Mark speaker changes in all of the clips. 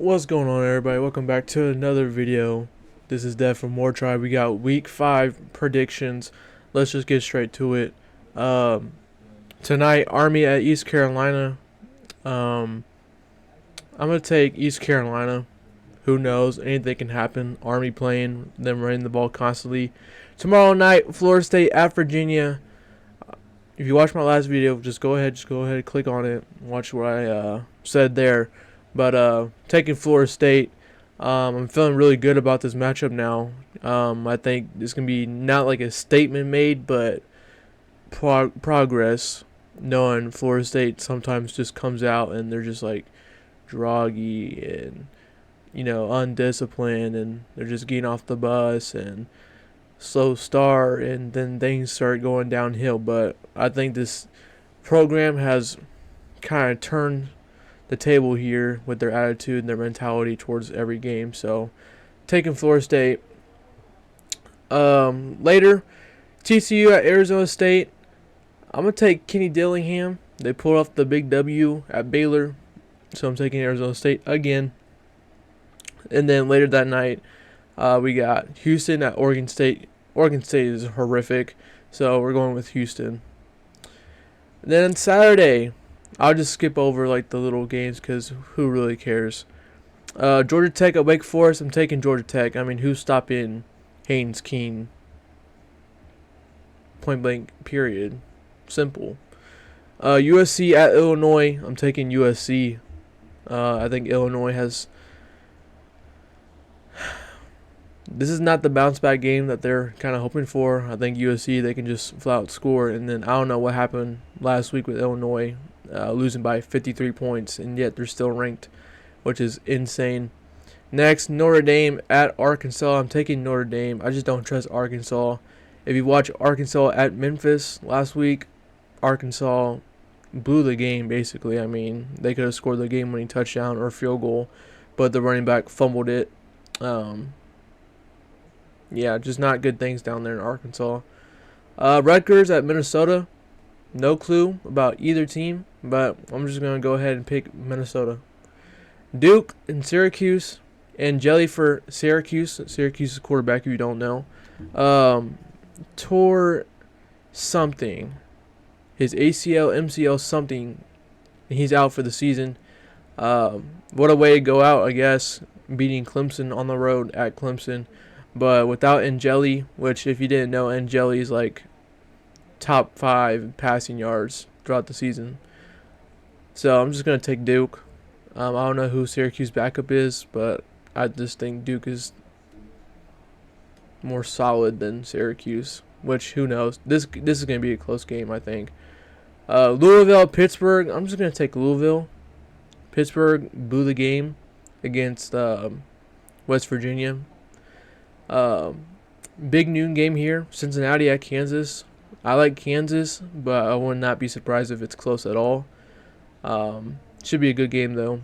Speaker 1: What's going on, everybody? Welcome back to another video. This is Dev from More Tribe. We got week 5 predictions. Let's just get straight to it. Um, Tonight, Army at East Carolina. I'm going to take East Carolina. Who knows? Anything can happen. Army playing, them running the ball constantly. Tomorrow night, Florida State at Virginia. If you watched my last video, just go ahead and click on it. Watch what I said there. But taking Florida State, I'm feeling really good about this matchup now. I think it's going to be not like a statement made, but progress. Knowing Florida State sometimes just comes out and they're just like droggy and, undisciplined, and they're just getting off the bus and slow start, and then things start going downhill. But I think this program has kind of turned the table here with their attitude and their mentality towards every game. So taking Florida State. Later, TCU at Arizona State. I'm going to take Kenny Dillingham. They pulled off the big W at Baylor. So I'm taking Arizona State again. And then later that night, we got Houston at Oregon State. Oregon State is horrific, so we're going with Houston. And then on Saturday, I'll just skip over like the little games because who really cares? Georgia Tech at Wake Forest. I'm taking Georgia Tech. I mean, who's stopping Haynes King? Point blank, period. Simple. USC at Illinois. I'm taking USC. I think Illinois has... This is not the bounce back game that they're kind of hoping for. I think USC, they can just flat out score. And then I don't know what happened last week with Illinois, losing by 53 points, and yet they're still ranked, which is insane. Next, Notre Dame at Arkansas. I'm taking Notre Dame. I just don't trust Arkansas. If you watch Arkansas at Memphis last week, Arkansas blew the game, basically. I mean, they could have scored the game-winning touchdown or field goal, but the running back fumbled it. Yeah, just not good things down there in Arkansas. Rutgers at Minnesota. No clue about either team, but I'm just going to go ahead and pick Minnesota. Duke and Syracuse. And Jelly for Syracuse. Syracuse's quarterback, if you don't know. Tore something. His ACL, MCL, something. He's out for the season. What a way to go out, I guess. Beating Clemson on the road at Clemson. But without Angeli, which if you didn't know, Angeli is like top 5 passing yards throughout the season. So I'm just going to take Duke. I don't know who Syracuse backup is, but I just think Duke is more solid than Syracuse, which who knows. This is going to be a close game, I think. Louisville, Pittsburgh. I'm just going to take Louisville. Pittsburgh blew the game against West Virginia. Big noon game here. Cincinnati at Kansas. I like Kansas, but I would not be surprised if it's close at all. Should be a good game, though.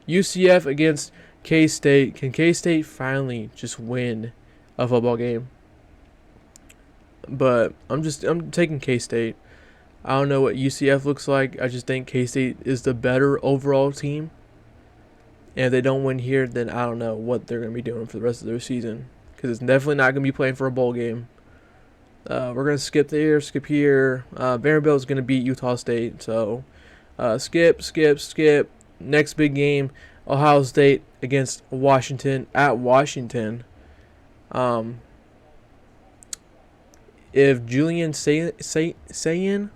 Speaker 1: UCF against K-State. Can K-State finally just win a football game? But I'm taking K-State. I don't know what UCF looks like. I just think K-State is the better overall team. And if they don't win here, then I don't know what they're going to be doing for the rest of their season. Because it's definitely not going to be playing for a bowl game. We're going to skip there, skip here. Vanderbilt is going to beat Utah State. So skip. Next big game, Ohio State against Washington at Washington. If Julian Sayin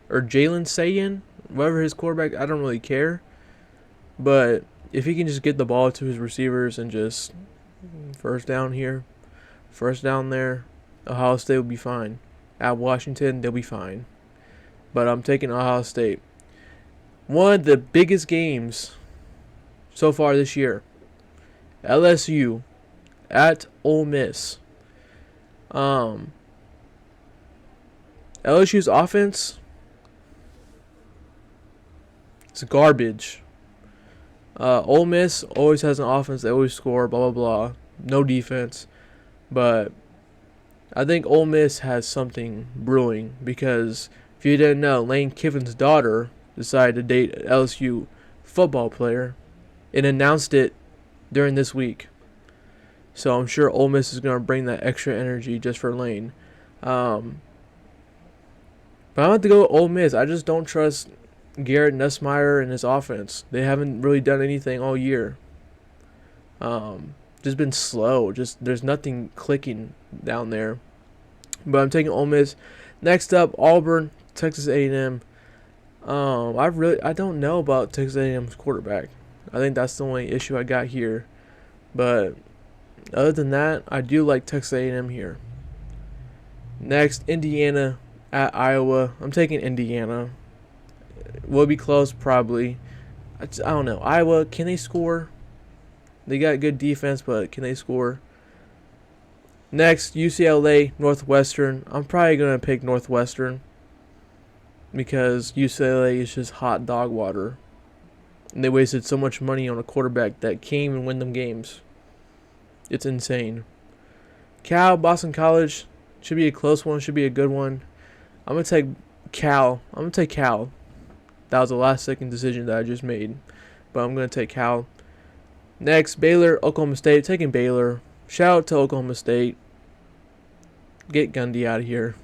Speaker 1: or Jalen Sayin, whatever his quarterback, I don't really care. But if he can just get the ball to his receivers and just first down here, first down there, Ohio State will be fine. At Washington, they'll be fine. But I'm taking Ohio State. One of the biggest games so far this year. LSU at Ole Miss. LSU's offense, it's garbage. Ole Miss always has an offense. They always score, blah, blah, blah. No defense. But I think Ole Miss has something brewing because if you didn't know, Lane Kiffin's daughter decided to date an LSU football player. and announced it during this week. So I'm sure Ole Miss is going to bring that extra energy just for Lane. But I'm going to go with Ole Miss. I just don't trust Garrett Nussmeier and his offense. They haven't really done anything all year. Just been slow. Just there's nothing clicking down there. But I'm taking Ole Miss. Next up, Auburn, Texas A&M. I don't know about Texas A&M's quarterback. I think that's the only issue I got here. But other than that, I do like Texas A&M here. Next, Indiana at Iowa. I'm taking Indiana. Will be close, probably. I don't know. Iowa, can they score? They got good defense, but can they score? Next, UCLA, Northwestern. I'm probably going to pick Northwestern because UCLA is just hot dog water. And they wasted so much money on a quarterback that can't even win them games. It's insane. Cal, Boston College. Should be a close one. Should be a good one. I'm going to take Cal. That was the last second decision that I just made. But I'm going to take Cal. Next, Baylor, Oklahoma State. Taking Baylor. Shout out to Oklahoma State. Get Gundy out of here.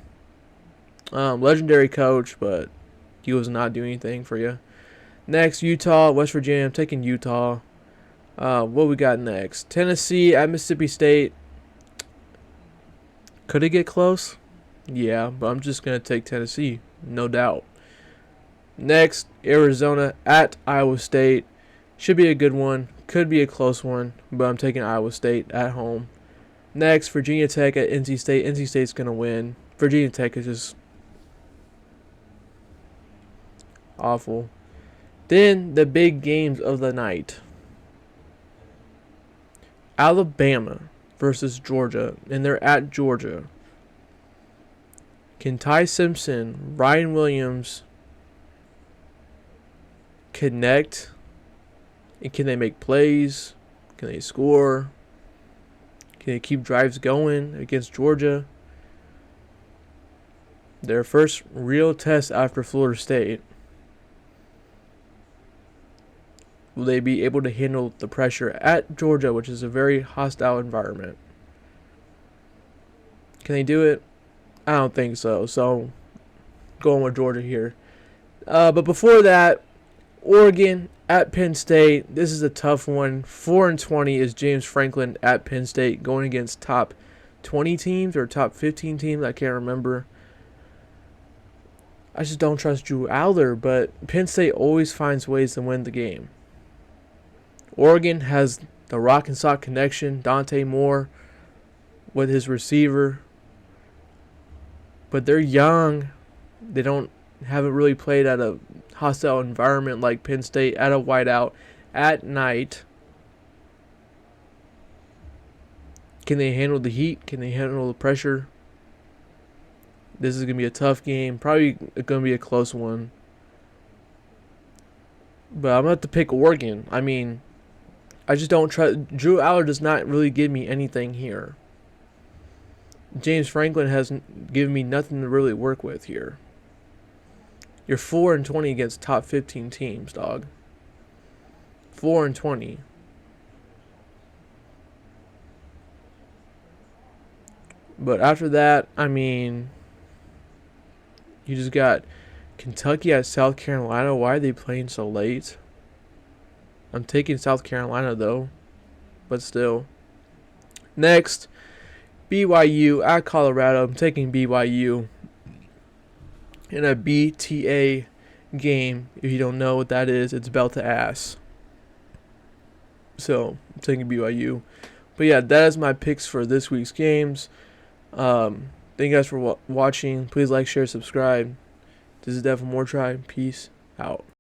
Speaker 1: Legendary coach, but he was not doing anything for you. Next, Utah, West Virginia. I'm taking Utah. What we got next? Tennessee at Mississippi State. Could it get close? Yeah, but I'm just going to take Tennessee. No doubt. Next, Arizona at Iowa State. Should be a good one. Could be a close one, but I'm taking Iowa State at home. Next, Virginia Tech at NC State. NC State's going to win. Virginia Tech is just awful. Then, the big games of the night. Alabama versus Georgia, and they're at Georgia. Can Ty Simpson, Ryan Williams connect? And can they make plays? Can they score? Can they keep drives going against Georgia? Their first real test after Florida State. Will they be able to handle the pressure at Georgia, which is a very hostile environment? Can they do it? I don't think so. So, going with Georgia here. But before that, Oregon at Penn State. This is a tough one. 4-20 is James Franklin at Penn State going against top 20 teams or top 15 teams. I can't remember. I just don't trust Drew Aller, but Penn State always finds ways to win the game. Oregon has the rock and sock connection, Dante Moore with his receiver. But they're young. They haven't really played at a hostile environment like Penn State at a whiteout at night. Can they handle the heat? Can they handle the pressure? This is going to be a tough game. Probably going to be a close one. But I'm going to have to pick Oregon. I mean, I just don't trust. Drew Aller does not really give me anything here. James Franklin hasn't given me nothing to really work with here. You're 4-20 against top 15 teams, dog. 4-20. But after that, I mean, you just got Kentucky at South Carolina. Why are they playing so late? I'm taking South Carolina, though. But still. Next, BYU at Colorado. I'm taking BYU. In a BTA game, if you don't know what that is, it's belt to ass. So, I'm taking BYU. But yeah, that is my picks for this week's games. Thank you guys for watching. Please like, share, subscribe. This is Dev from More Tribe. Peace out.